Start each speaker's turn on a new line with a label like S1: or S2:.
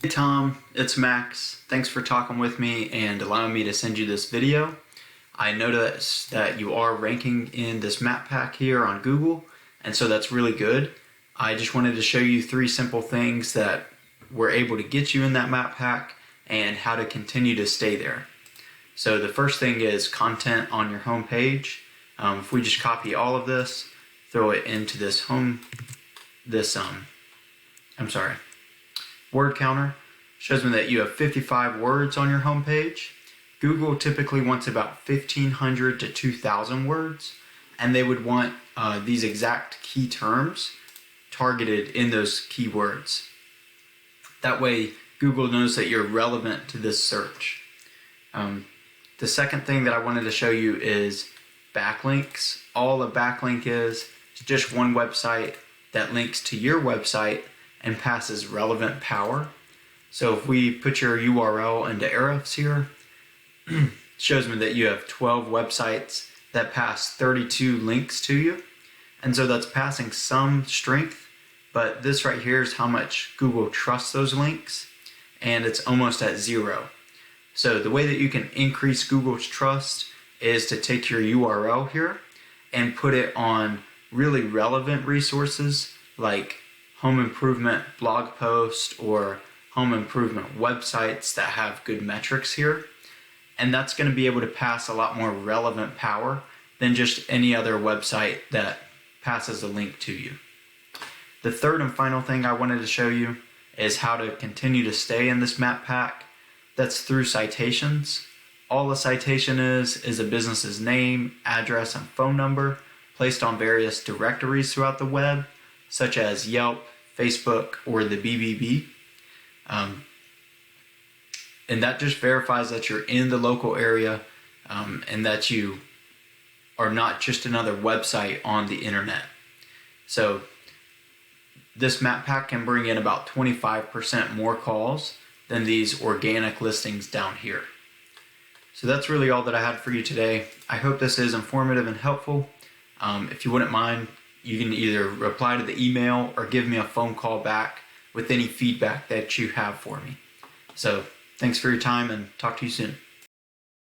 S1: Hey Tom, it's Max. Thanks for talking with me and allowing me to send you this video. I noticed that you are ranking in this map pack here on Google, and so that's really good. I just wanted to show you 3 simple things that were able to get you in that map pack and how to continue to stay there. So the first thing is content on your home page. If we just copy all of this, throw it into this word counter, shows me that you have 55 words on your home page. Google typically wants about 1,500 to 2,000 words, and they would want these exact key terms targeted in those keywords. That way, Google knows that you're relevant to this search. The second thing that I wanted to show you is backlinks. All a backlink is just one website that links to your website and passes relevant power. So if we put your URL into arrows here, it shows me that you have 12 websites that pass 32 links to you. And so that's passing some strength, but this right here is how much Google trusts those links, and it's almost at 0. So the way that you can increase Google's trust is to take your URL here and put it on really relevant resources like home improvement blog posts or home improvement websites that have good metrics here. And that's going to be able to pass a lot more relevant power than just any other website that passes a link to you. The third and final thing I wanted to show you is how to continue to stay in this map pack. That's through citations. All a citation is a business's name, address, and phone number placed on various directories throughout the web, such as Yelp, Facebook, or the BBB. And that just verifies that you're in the local area and that you are not just another website on the internet. So this map pack can bring in about 25% more calls than these organic listings down here. So that's really all that I had for you today. I hope this is informative and helpful. If you wouldn't mind, you can either reply to the email or give me a phone call back with any feedback that you have for me. So thanks for your time, and talk to you soon.